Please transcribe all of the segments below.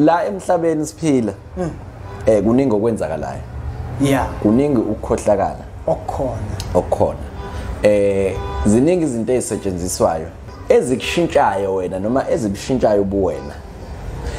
la emhlabeni siphila kuningi okwenzakalayo kuningi ukukhohlakala okukhona ziningi izinto ezisetshenziswayo ezikushintshayo wena noma ezikushintshayo ubuwena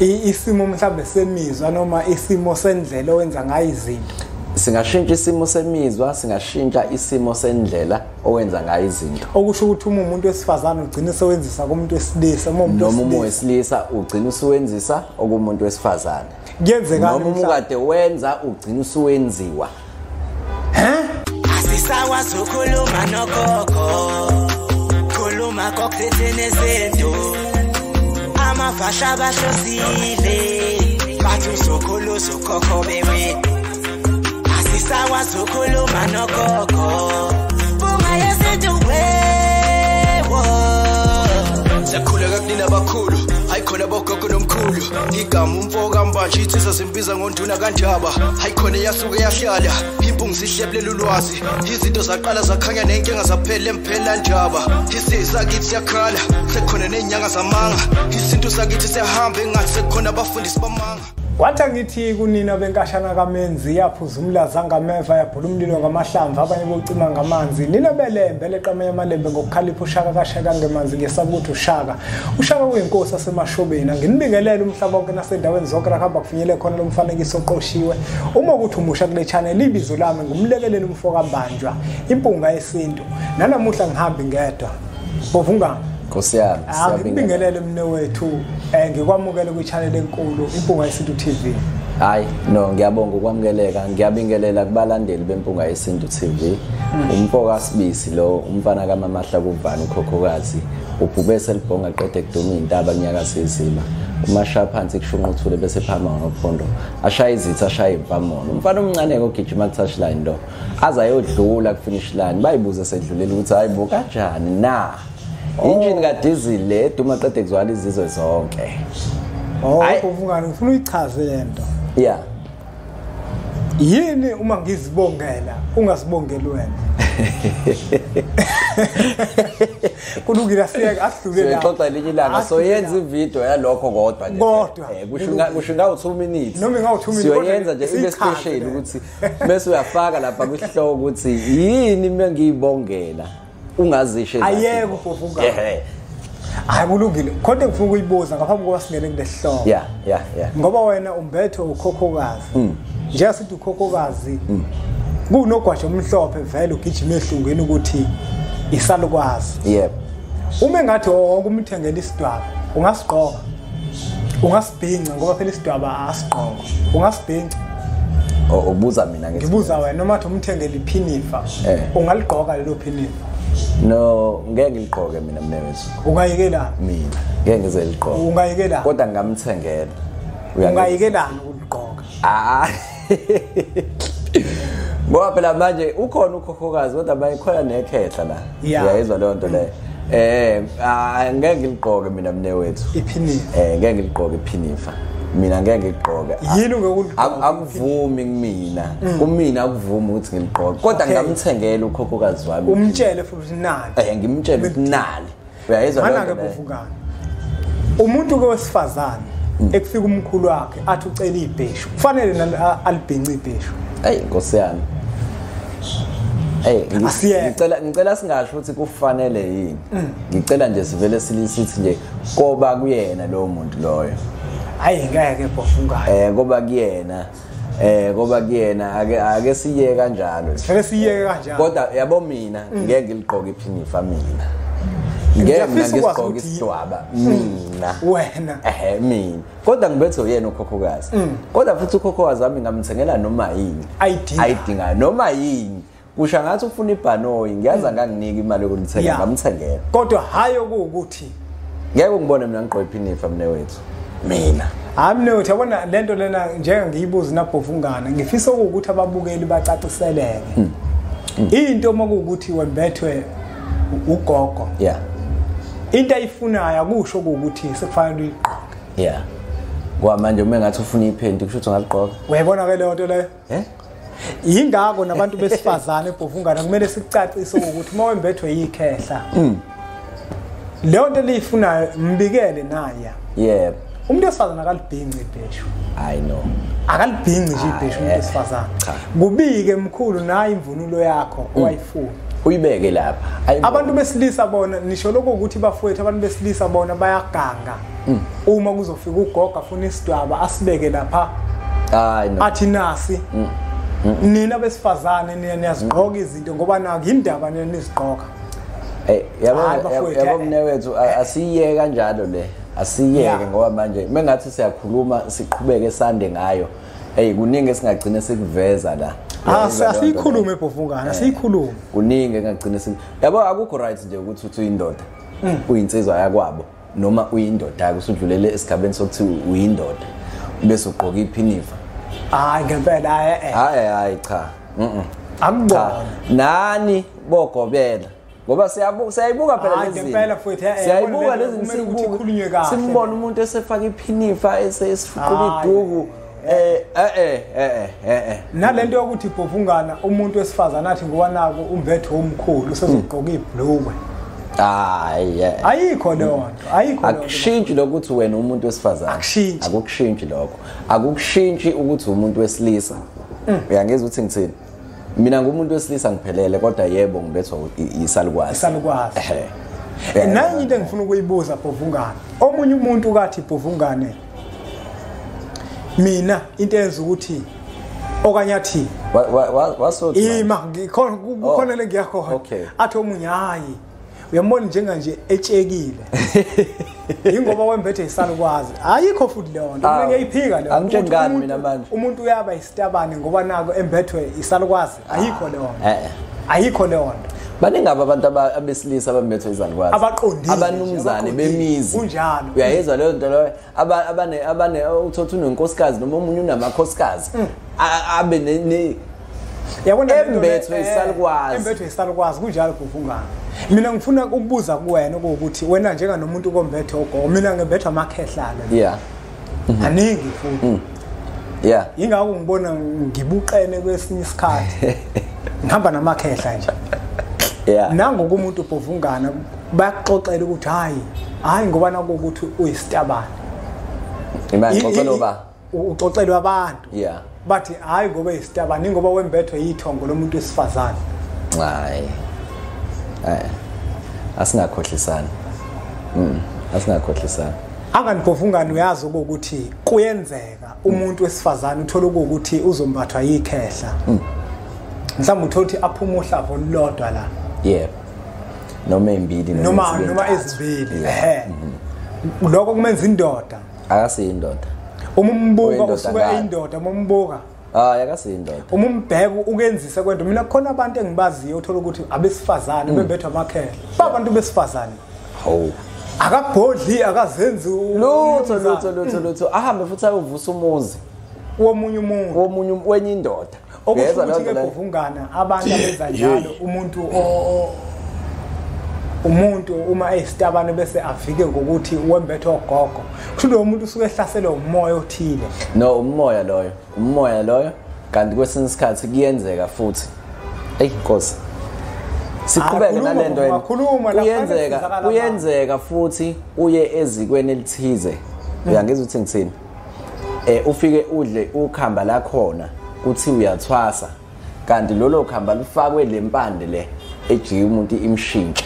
isimo mhlawumbe semizwa noma isimo sendlela owenza ngayo izinto singashintsha isimo semizwa singashintsha isimo sendlela owenza ngayo izinto okusho ukuthi umuntu wesifazane ugcina sewenzisa kumuntu wesilisa umuntu wesilisa ugcina uswenzisa okumuntu wesifazane kuyenzeka noma umuntu kade wenza ugcina uswenziwa asisakwazi ukukhuluma nogogo khuluma kokuthethe nezinto amafasha abahlosile bathi uzokhuluza ukhokhobe wethu asisakwazi ukukhuluma nogogo bunga yezinto wewo sakhuleka kunina abakhulu hayikhona bogogo nomkhulu igama umfoka mbanje ithisa simbiza ngonduna kanjaba hayikhona yasuke yahlala impungu sihlephlela ulwazi izinto zaqala zakhanya nenkinga zaphela emphela njaba isisa kithi yakhala sekhona nenyanga zamanga izinto sakithi sehamba engathi sekhona abafundisi bamanga Wathi ngithi kunina benkashana kaMenzi yaphuza umlaza ngameva yabhula umlilo ngamahlamvu abanye bocima ngamanzi nina belembe leqame yamalembe ngokukhalipha ushaka kashaka ngemanzi ngesabuthi ushaka kuyinkosi asemashobeni nginibingelela umhlaba wonke nasendaweni zonke lahamba kufinyele khona lomfanekiso oqoshiwe uma ukuthi umusha kule channel ibizo lami ngumlekeleli umfoka mbanjwa impunga yesintu nanamuhla ngihambi ngedwa bovunga Nkosi yami ngibingelele mne wethu ngikwamukele ku channel enkulu impunga yesintu TV. Hayi no ngiyabonga ukwamukeleka ngiyabingelela kubalandeli bempunga yesintu TV. Umfoka Sibisi lo umfana kaMamahla kuvana ukhokhokazi ubhubese libhonga qede kuduma intaba kunyakaza izima umashaya phansi kushunquthule bese phama ngophondo ashaya izitha ashaya imfamono umfana omncane ogijima ku touchline lo azayodlula ku finish line bayibuza sedlulela ukuthi hayibo kanjani na injini ka diesel le duma qede kuzwala izizwe zonke. Uvungani ufuna uyichaze lento. Yeah. Yini uma ngizibongela ungasibongeli wena? Kulungile siyeke asidlule la. Sixoxa linye ilanga so yenza ivideo yalokho kodwa nje. Kusho ngawo 2 minutes. Noma ngawo 2 minutes. Siyoyenza nje ibe special ukuthi bese uyafaka lapha kwihloko ukuthi yini mengiyibongela ungazishe ayeke ufofuka. Hayi kulungile kodwa ngifuna ukuyibuza ngaphambi kokuba singene kule hloko. Yeah. Ngoba wena umbethe ukhokhokazi. Nje sithi ukhokhokazi kunogwasho omhlophe vele ugijima ehlungweni ukuthi isalukwazi. Yep. Uma ngathi wonke umthengela isidwaba ungasiqoka. Ungasibhinca ngoba phela isidwaba asiqoka. Ungasibhinca. Ubuza mina ngithi. Ngibuza wena noma uthi umthengela iphinifa ungaliqoka lelo phinifa. No ngeke ngiliqoke mina mnewethu. Ungayekela mina ngeke ngizeliqoka. Ungayekela kodwa ngamthengela. Ungayekelana ukuliqoka. Ngoba phela manje ukhona ukhokhokazi kodwa bayikhona nekhehla la. Uyayizwa leyo nto le. Ngeke ngiliqoke mina mnewethu. Iphinifa. Ngeke ngiliqoke iphinifa. Mina ngeke ngiliqoke. Yini ngekuliqoka? Akuvumi kumina. Kumina akuvumi ukuthi ngiliqoke. Kodwa ngamthengela ukhokhokazi wami. Umtshele futhi nali. Ngimtshele ukuthi nali. Uyayizwa leyo nto. Mana ke bovukana. Umuntu ke wesifazane ekufika umkhulu wakhe athi ucela ibheshu. Kufanele alibhince ibheshu. Nkosi yami. Ngicela singasho ukuthi kufanele yini. Ngicela nje sivele silisithi nje koba kuyena lo muntu loyo. Hayi ngeke bofungana. Ngoba kuyena ake siye kanjalo. Vele siye kanjalo. Kodwa yabo mina ngeke ngiliqoke iphinifa mina. Ngeke ngisiqoke isidwaba mina. Wena. Mina. Kodwa ngibethe uyena ukhokhokazi. Kodwa futhi ukhokhokazi wami ngamthengela noma yini. Ayidinga noma yini. Kusha ngathi ufuna ibhanoyi ngiyaza nganginika imali yokulithenga ngamthengela. Kodwa hayi ukuthi ngeke ngibone mina ngiqoqa iphinifa mnewethu. Mina amnewethu yabona lento lena njenge ngiyibuza nabhovungana ngifisa ukuthi ababukeli bacaciseleke into makuukuthi wembethwe ugogo into ayifunayo akusho ukuthi sekufanele uyiqoqe ngoba manje uma ngathi ufuna iphenti kusho ukuthi ungaliqoqa uyayibona ke leyo nto leyo yingako nabantu besifazane ebhovungana kumele sikucacise ukuthi uma wembethwe yikhehla leyo nto liyifunayo mbikele naya umuntu wesifazane akalibhinqi ibheshu. I know. Akalibhinqi nje ibheshu umuntu wesifazane. Kubike mkhulu nayi imvunulo yakho owayifuna. Uyibeke lapha. Abantu besilisa bona nisho lokho ukuthi bafowethu abantu besilisa bona bayaganga. Uma kuzofika ugogo afuna isidwaba asibeke lapha. I know. Athi nasi. Nina besifazane niyazigqoka izinto ngoba naku indaba niyazigqoka. Yabo mnewethu asiyeke kanjalo le. Asiyeke ngoba manje mengathi siyakhuluma siqhubeke sande ngayo. Kuningi esingagcina sikuveza la. Asiyikhulume ephofungana, siyikhulume. Kuningi engagcina yabo akukho right nje ukuthi uthi uyindoda. Uyinsizwa yakwabo noma uyindoda usudlulele esigabeni sokuthi uyindoda. Bese ugqoka iphinifa. Hayi ngempela hayi cha. Akubona. Nani bogobela. Ngoba siyayibuka phela lezi zinto. Ngempela futhi siyayibuka lezi zinto simbona umuntu esefaka iphinifa esifuqula iduku. Nalento yokuthi iphofungana umuntu wesifazana athi ngoba nako umbetho omkhulu usezogqoka ibhlukwe. Ayikho leyo nto, ayikho leyo. Akushintshi lokuthi wena umuntu wesifazana. Akukushintshi lokho. Akukushintshi ukuthi umuntu wesilisa. Uyangeza ukuthi ngithini? Mina ngumuntu wesilisa ngiphelele kodwa yebo ngibethwa isalukwazi. Isalukwazi. Nanye into engifuna ukuyibuza phofungana. Omunye umuntu kathi phofungane. Mina into enza ukuthi okanye athi wasothi kukhona le ngiyakho athi omunye hayi uyambona njenganje etshekile ingoba wembethe isalukwazi ayikho futhi leyo nto mina ngiyayiphika leyo angitshengani mina manje umuntu uyaba isitabane ngoba nako embethwe isalukwazi ayikho leyo nto ayikho leyo nto baningi abantu abesilisa abambethwe izalukwazi abaqondile abanumzane bemizi kunjalo uyayezwa leyo nto leyo abane uthotha unenkosikazi noma umunye unamakhosikazi abe ne yabona embethwe isalukwazi embethwe isalukwazi kunjalo phofungana mina ngifuna ukubuza kuwena ukuthi wena njenga nomuntu kombethe ogogo mina ngembethwa amakhehlala aningi futhi ingakho ngibona ngibuqene kwesinye isikhathi ngihamba namakhehla nje nango kumuntu phofungana bayaxoxela ukuthi hayi ngoba nako ukuthi uyisitabane imali xoxeloba uxoxelwa abantu bathi hayi ngoba isitabane ngoba wembethwe yithongo lomuntu wesifazane hayi asingakhohlisana asingakhohlisana anganiphofungana uyazi ukuthi kuyenzeka umuntu wesifazane uthola ukuthi uzombathwa yikhehla mhlawumbe uthothi aphuma uhlavo olulodwa la noma embili noma ezibili lokho kumenza indoda akasiyindoda umumbuka usuka eyindoda umumbuka akasiyindoda umumbheko ukenzisa kwento mina khona abantu engibaziyo uthola ukuthi abesifazane bembethwa amakhehla babantu besifazane akabhodli akazenzi lutho ahambe futhi ayovusa umuzi womunye wenye indoda okuthi ke phofungana abantu abenza njalo umuntu uma esitabane bese afike ngokuthi wembethe ogogo kusho lo muntu usuke ehlaselwe umoya othile umoya loyo kanti kwesinye isikhathi kuyenzeka futhi Nkosi siqhubeke nalento kuyenzeka futhi uye ezikweni elithize uyangeza ukuthi ngithini ufike udle ukhamba la khona uthi uyathwasa kanti lolo khamba lufakwe lempande le ejike umuntu imshintshe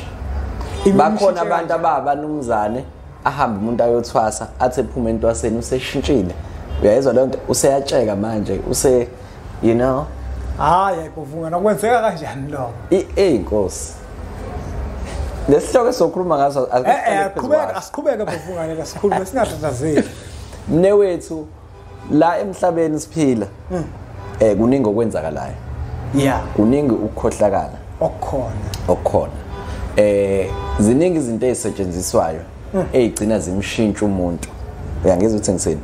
bakhona abantu abanumzane ahamba umuntu ayothwasa athi ephuma entwaseni useshintshile uyayizwa lento useyatsheka manje you know phofungana kwenzeka kanjani lokho Nkosi lesihloko sokhuluma ngaso asiqhubeke phofungana lesikhuluma singatatazeli mnewethu la emhlabeni siphila kuningi okwenzakalayo kuningi ukukhohlakala okukhona ziningi izinto ezisetshenziswayo ezigcina zimshintsha umuntu uyangeza ukuthi ngisini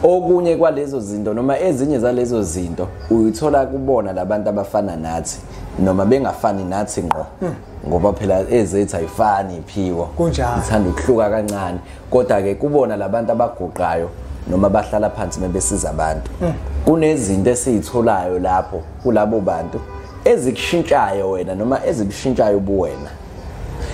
okunye kwalezo zinto noma ezinye zalezo zinto uyithola kubona labantu abafana nathi noma bengafani nathi ngqo ngoba phela ezethu ayifani iphiwo ithanda ukuhluka kancane kodwa ke kubona labantu abaguqayo noma bahlala phansi mebesiza abantu kunezinto esizitholayo lapho kulabo bantu ezikushintshayo wena noma ezikushintshayo ubuwena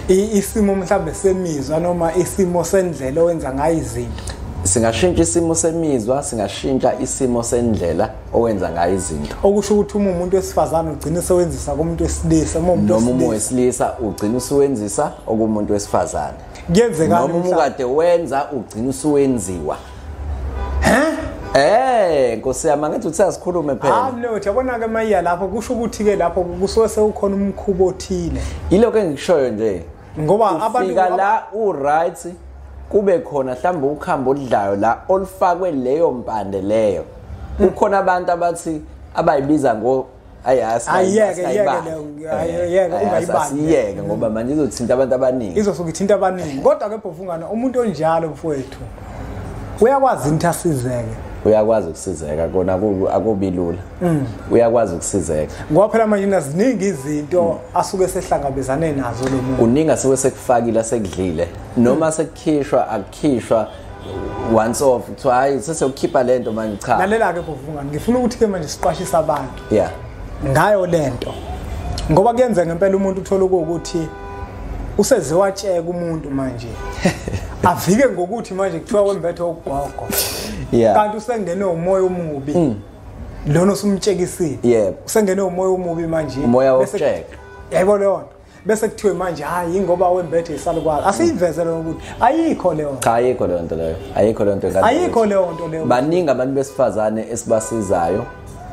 isimo mhlawumbe semizwa noma isimo sendlela owenza ngayo izinto Singashintsha isimo semizwa, singashintsha isimo sendlela owenza ngayo izinto. Okusho ukuthi umuntu wesifazane ugcina sewenzisa komuntu wesilisa, umuntu wesilisa ugcina uswenzisa okumuntu wesifazane. Kuyenzeka noma ukade wenza ugcina uswenziwa. Nkosi yami ngathi uthi asikhulume phela. No, yabona ke mayiya lapho kusho ukuthi ke lapho kusuke sewukhona umkhubo othile. Yiloko engishoyo nje. Ngoba abantu la u-right kube khona mhlawumbe ukhambo odlayo la olufakwe leyo mpande leyo. Ukhona abantu abathi abayibiza ngo ayeke ungayibani ngoba manje izothinta abantu abaningi. Izosuka ithinta abaningi. Kodwa ke bhovungana umuntu onjalo mfowethu uyakwazi into asizeke. Uyakwazi ukusizeka kona akubilula. Uyakwazi ukusizeka. Ngoba phela manje naziningi izinto asuke sehlangabezane nazo lo muntu. Uningi asuke sekufakile sekudlile noma sekukhishwa akukhishwa once off to hayi sesekukhipha lento manje cha. Lalela ke bhovungana ngifuna ukuthi ke manje siqwashisa abantu. Yeah. Ngayo lento. Ngoba kuyenza ngempela umuntu uthola ukuthi usezewatsheka umuntu manje. Avike ngokuthi manje kuthiwa wembethe okugogo. Yeah. Kanti usengene umoya omubi. Lona usumtshekisile. Yebo. Usengene umoya omubi manje. Umoya wokutsheka. Yebo leyo. Bese kuthiwe manje hayi ngoba wembethe isalukwazi. Asiyivezele ukuthi ayikho leyo. Cha ayikho leyo nto leyo. Ayikho leyo nto kanti. Ayikho leyo nto leyo. Baningi abantu besifazane esibasizayo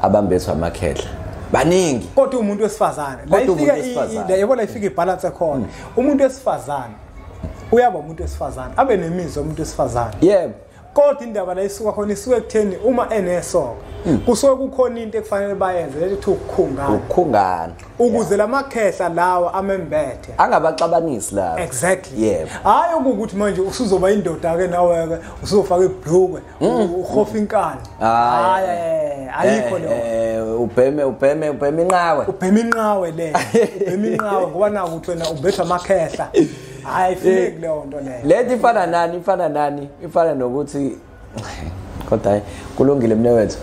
abambethwa amakhehla. Baningi. Kodwa umuntu wesifazane. La yebo la ifika ibalance ekhona. Umuntu wesifazane uyaba umuntu wesifazane abe nemizwa umuntu wesifazane. Yebo. Kodwa indaba la isuka khona isuke ekutheni uma enesoka kusuke kukhona into ekufanele bayenze lethi ukukhungana ukuze lamakhehla lawa amembethe angabaxabanisi la. Exactly. Yebo. Hayi ukuthi manje usuzoba indoda ke nawe ke usuzofaka ibhlukwe ukhofa inkani. Hayi ayikho leyo. Ubheme inqawe. Ubheme inqawe le. Ubheme inqawe ngoba naku uthi wena ubethwa amakhehla. Hayi funeki leyo nto leyo. Lethi ifana nani? Ifana nokuthi kodwa hayi kulungile mne wethu.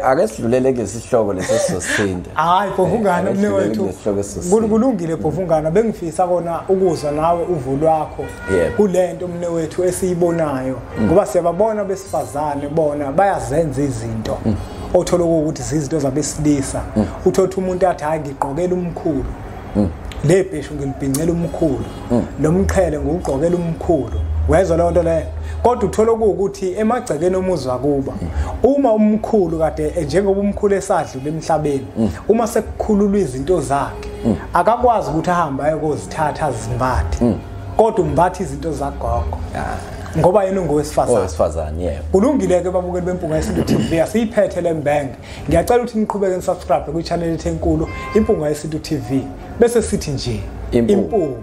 Ake sidlulele kulesihloko lesisosithinda. Hayi bhovungana mne wethu. Kulungile bhovungana bengifisa kona ukuzwa nawe uvo lwakho kulento mne wethu esiyibonayo ngoba siyababona besifazane bona bayazenza izinto. Othola ukuthi izinto zabesilisa. Uthola umuntu athi hayi ngiqokela umkhulu. Lebheshu ngilibhincela umkhulu lomqhele ngugqokela umkhulu wezwa leyo nto leyo kodwa uthola ukuthi emagcekeni omuzwa kuba uma umkhulu kade njengoba umkhulu esadlule emhlabeni uma sekukhululwa izinto zakhe akakwazi ukuthi ahambe ayokozithatha azimbathe kodwa umbatha izinto zagogo ngoba yena ngowesifazane yebo kulungile ke babukeli bempunga yesintu TV asiyiphethe lembang ngiyacela ukuthi niqhubeke nisubscribe ku channel yethu enkulu impunga yesintu TV bese sithi nje impunga